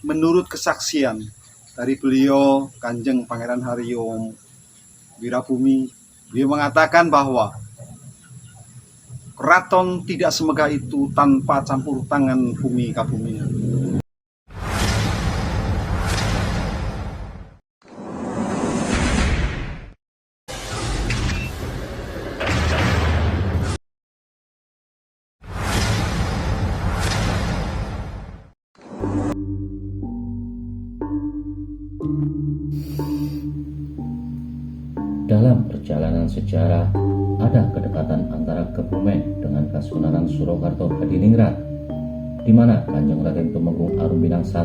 menurut kesaksian dari beliau Kanjeng Pangeran Haryo Wirabumi, beliau mengatakan bahwa keraton tidak semegah itu tanpa campur tangan bumi kabumian. Dalam perjalanan sejarah, ada kedekatan antara Kebumen dengan Kasunanan Surakarta Hadiningrat, di mana Kanjeng Raden Tumenggung Arumbinang I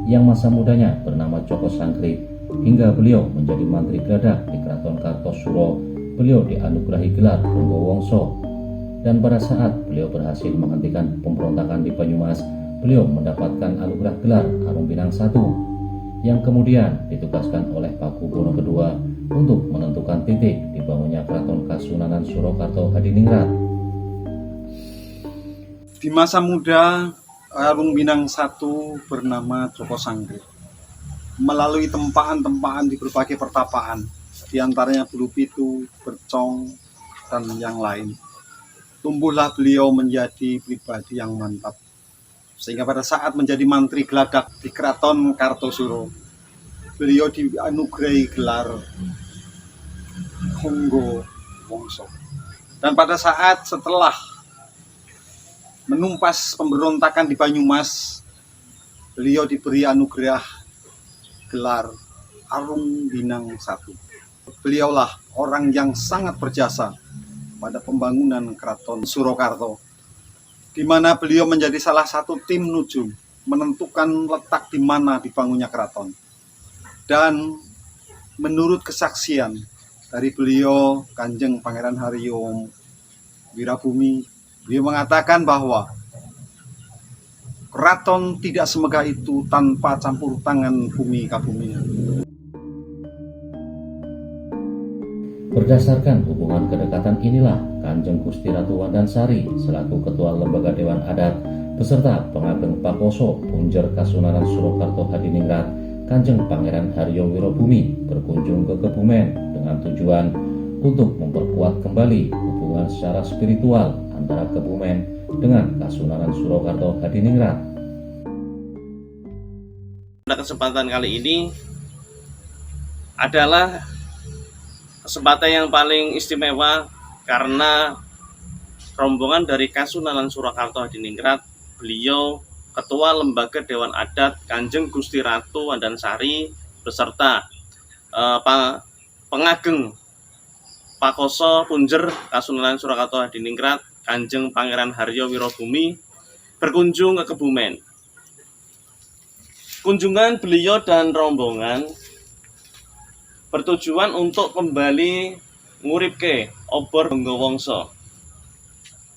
yang masa mudanya bernama Joko Sangkrit hingga beliau menjadi Mantri Gladak di Keraton Kartosuro, beliau dianugerahi gelar Bonggowongso. Dan pada saat beliau berhasil menghentikan pemberontakan di Banyumas, beliau mendapatkan anugerah gelar Arumbinang I yang kemudian ditugaskan oleh Pakubono II untuk menentukan titik dibangunnya Keraton Kasunanan Surakarta Hadiningrat. Di masa muda, Arumbinang I bernama Joko Sangkrit. Melalui tempaan-tempaan di berbagai pertapaan, di antaranya Bulupitu, Bercong, dan yang lain, tumbuhlah beliau menjadi pribadi yang mantap. Sehingga pada saat menjadi Mantri Gladak di Keraton Kartosuro, beliau dianugerahi gelar Bonggowongso. Dan pada saat setelah menumpas pemberontakan di Banyumas, beliau diberi anugerah gelar Arumbinang I. Beliaulah orang yang sangat berjasa pada pembangunan Keraton Surakarta, di mana beliau menjadi salah satu tim nujum menentukan letak di mana dibangunnya keraton. Dan menurut kesaksian dari beliau Kanjeng Pangeran Haryo Wirabumi, beliau mengatakan bahwa keraton tidak semegah itu tanpa campur tangan bumi kabumian. Berdasarkan hubungan kedekatan inilah Kanjeng Gusti Ratu Wandansari selaku Ketua Lembaga Dewan Adat beserta Pengageng Pakoso Punjer Kasunanan Surakarta Hadiningrat Kanjeng Pangeran Haryo Wirabumi berkunjung ke Kebumen dengan tujuan untuk memperkuat kembali hubungan secara spiritual antara Kebumen dengan Kasunanan Surakarta Hadiningrat. Pada kesempatan kali ini adalah kesempatan yang paling istimewa karena rombongan dari Kasunanan Surakarta Hadiningrat, beliau Ketua Lembaga Dewan Adat Kanjeng Gusti Ratu Wandansari beserta Pengageng Pakoso Punjer Kasunanan Surakarta Hadiningrat Kanjeng Pangeran Haryo Wirabumi berkunjung ke Kebumen. Kunjungan beliau dan rombongan bertujuan untuk kembali nguripke obor Bonggowongso.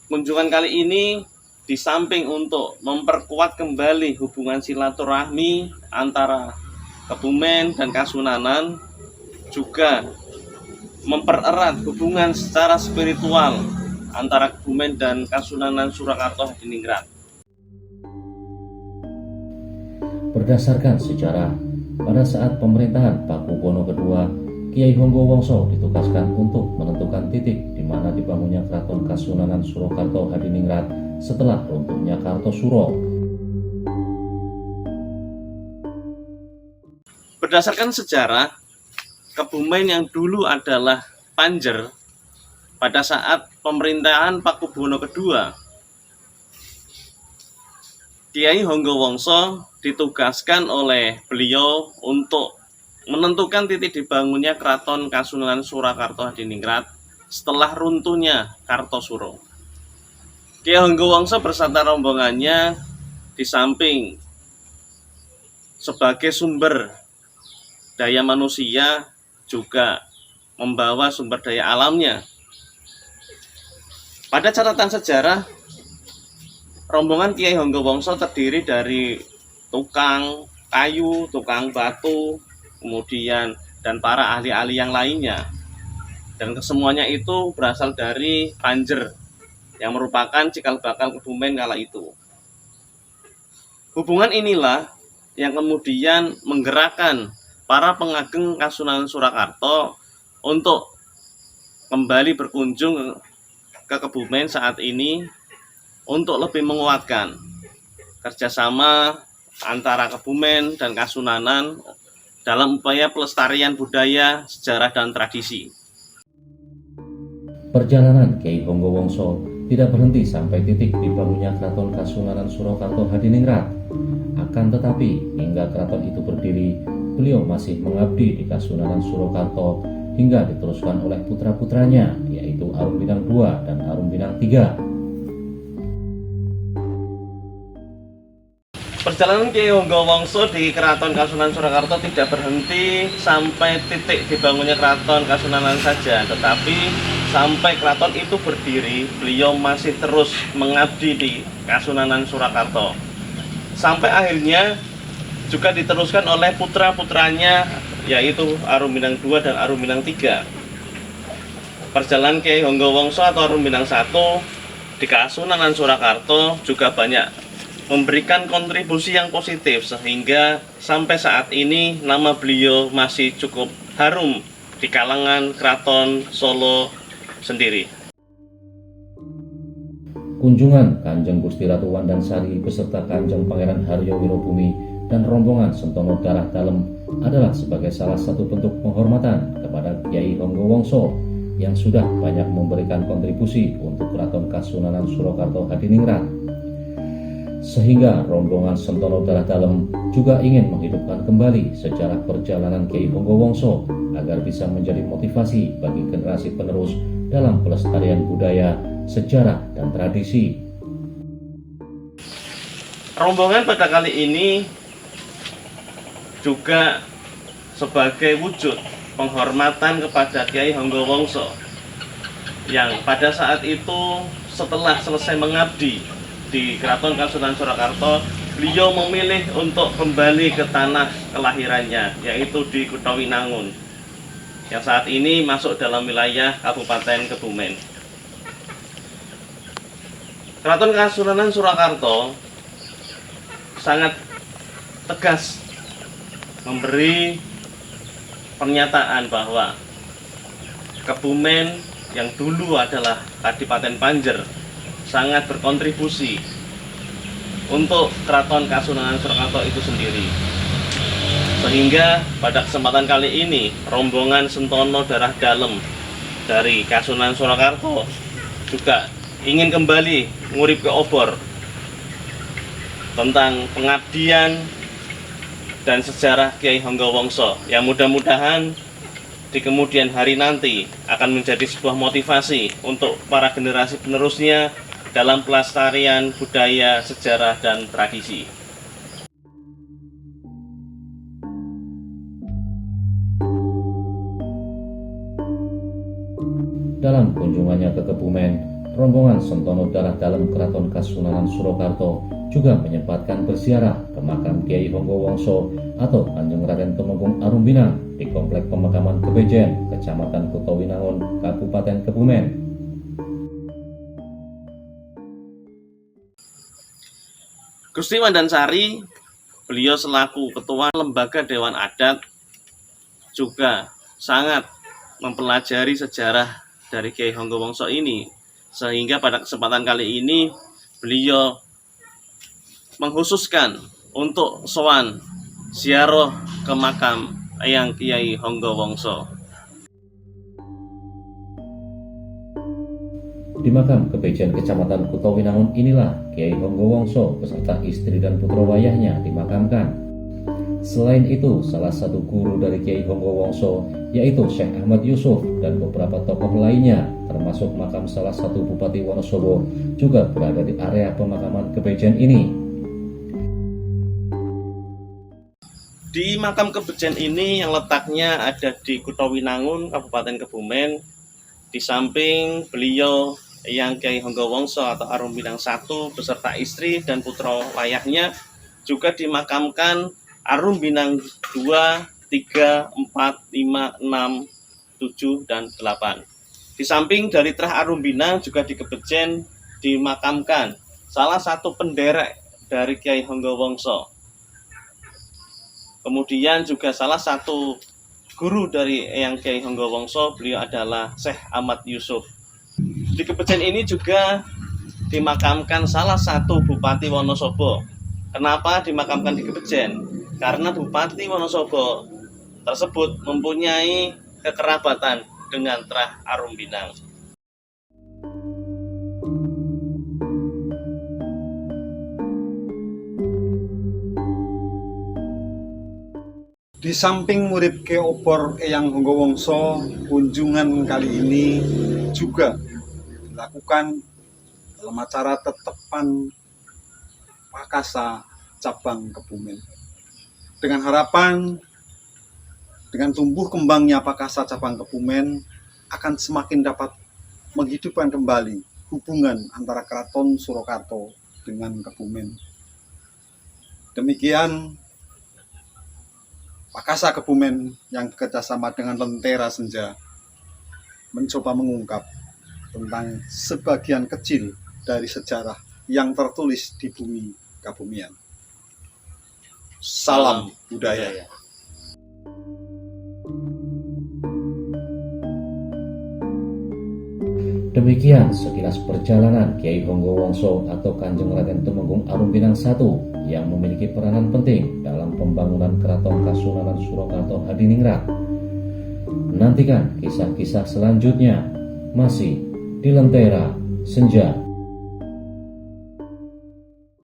Kunjungan kali ini di samping untuk memperkuat kembali hubungan silaturahmi antara Kebumen dan Kasunanan, juga mempererat hubungan secara spiritual antara Kebumen dan Kasunanan Surakarta Hadiningrat. Berdasarkan sejarah, pada saat pemerintahan Pakubono II, Kiai Bonggowongso ditugaskan untuk menentukan titik di mana dibangunnya Keraton Kasunanan Surakarta Hadiningrat setelah runtuhnya Kartosuro. Berdasarkan sejarah, Kebumen yang dulu adalah Panjer pada saat pemerintahan Pakubono II, Kiai Bonggowongso ditugaskan oleh beliau untuk menentukan titik dibangunnya Keraton Kasunanan Surakarta Hadiningrat setelah runtuhnya Kartosuro. Kiai Bonggowongso beserta rombongannya di samping sebagai sumber daya manusia juga membawa sumber daya alamnya. Pada catatan sejarah, rombongan Kiai Bonggowongso terdiri dari tukang kayu, tukang batu, kemudian dan para ahli-ahli yang lainnya. Dan kesemuanya itu berasal dari Panjer yang merupakan cikal bakal Kebumen kala itu. Hubungan inilah yang kemudian menggerakkan para pengageng Kasunanan Surakarta untuk kembali berkunjung ke Kebumen saat ini untuk lebih menguatkan kerjasama antara Kebumen dan Kasunanan dalam upaya pelestarian budaya, sejarah, dan tradisi. Perjalanan Kiai Honggowongso tidak berhenti sampai titik dibangunnya Keraton Kasunanan Surakarta Hadiningrat. Akan tetapi, hingga keraton itu berdiri, beliau masih mengabdi di Kasunanan Surakarta hingga diteruskan oleh putra-putranya, yaitu Arum Bintang II dan Arum Bintang III. Perjalanan Kiai Honggowongso di Keraton Kasunanan Surakarta tidak berhenti sampai titik dibangunnya Keraton Kasunanan saja, tetapi sampai keraton itu berdiri, beliau masih terus mengabdi di Kasunanan Surakarta. Sampai akhirnya juga diteruskan oleh putra-putranya, yaitu Arum Bintang II dan Arum Bintang III. Perjalanan Kiai Honggowongso atau Arum Bintang I di Kasunanan Surakarta juga banyak memberikan kontribusi yang positif, sehingga sampai saat ini nama beliau masih cukup harum di kalangan Keraton Solo sendiri. Kunjungan Kanjeng Gusti Ratu Wandansari beserta Kanjeng Pangeran Haryo Wirobumi dan rombongan Sentono Darah Dalem adalah sebagai salah satu bentuk penghormatan kepada Kiai Honggowongso yang sudah banyak memberikan kontribusi untuk Keraton Kasunanan Surakarta Hadiningrat. Sehingga rombongan Sentono Darah Dalem juga ingin menghidupkan kembali sejarah perjalanan Kiai Honggowongso agar bisa menjadi motivasi bagi generasi penerus dalam pelestarian budaya, sejarah, dan tradisi. Rombongan pada kali ini juga sebagai wujud penghormatan kepada Kiai Honggowongso yang pada saat itu setelah selesai mengabdi di Keraton Kasunanan Surakarta, beliau memilih untuk kembali ke tanah kelahirannya, yaitu di Kutawinangun, yang saat ini masuk dalam wilayah Kabupaten Kebumen. Keraton Kasunanan Surakarta sangat tegas memberi pernyataan bahwa Kebumen yang dulu adalah Kadipaten Panjer sangat berkontribusi untuk Keraton Kasunanan Surakarta itu sendiri. Sehingga pada kesempatan kali ini rombongan Sentono Darah Dalem dari Kasunanan Surakarta juga ingin kembali ngurip ke obor tentang pengabdian dan sejarah Kiai Honggowongso yang mudah-mudahan di kemudian hari nanti akan menjadi sebuah motivasi untuk para generasi penerusnya dalam pelestarian budaya, sejarah, dan tradisi. Dalam kunjungannya ke Kebumen, rombongan Sentono Darah Dalem Keraton Kasunanan Surakarta juga menyempatkan berziarah ke makam Kiai Honggowongso atau Kanjeng Raden Tumenggung Arumbinang di Komplek Pemakaman Kebejen, Kecamatan Kutawinangun, Kabupaten Kebumen. Gusti Wandansari, beliau selaku Ketua Lembaga Dewan Adat juga sangat mempelajari sejarah dari Kiai Honggowongso ini, sehingga pada kesempatan kali ini beliau mengkhususkan untuk sowan ziarah ke makam Eyang Kiai Honggowongso. Di makam Kebejen Kecamatan Kutawinangun inilah Kiai Honggowongso beserta istri dan putra wayahnya dimakamkan. Selain itu, salah satu guru dari Kiai Honggowongso yaitu Syekh Ahmad Yusuf dan beberapa tokoh lainnya termasuk makam salah satu Bupati Wonosobo juga berada di area pemakaman Kebejen ini. Di makam Kebejen ini yang letaknya ada di Kutawinangun, Kabupaten Kebumen, di samping beliau Eyang Kiai Honggowongso atau Arum Bintang I beserta istri dan putra wayahnya juga dimakamkan Arum Bintang II, 3, 4, 5, 6, 7, dan 8. Di samping dari Trah Arum Bintang juga di Kebejen dimakamkan salah satu penderek dari Kiai Honggowongso, Kemudian juga salah satu guru dari Eyang Kyai Honggowongso, beliau adalah Syekh Ahmad Yusuf. Di Kebejen ini juga dimakamkan salah satu Bupati Wonosobo. Kenapa dimakamkan di Kebejen? Karena Bupati Wonosobo tersebut mempunyai kekerabatan dengan Trah Arumbinang. Di samping nguripke obor Eyang Honggowongso, kunjungan kali ini juga dilakukan dalam acara tetepan Pakasa cabang Kebumen. Dengan harapan, dengan tumbuh kembangnya Pakasa cabang Kebumen akan semakin dapat menghidupkan kembali hubungan antara Keraton Surakarta dengan Kebumen. Demikian Pakasa Kebumen yang bekerjasama dengan Lentera Senja mencoba mengungkap tentang sebagian kecil dari sejarah yang tertulis di bumi Kabumian. Salam budaya. Demikian sekilas perjalanan Kyai Honggowongso atau Kanjeng Raden Tumenggung Arumbinang I yang memiliki peranan penting dalam pembangunan Keraton Kasunanan Surakarta Hadiningrat. Nantikan kisah-kisah selanjutnya masih di Lentera Senja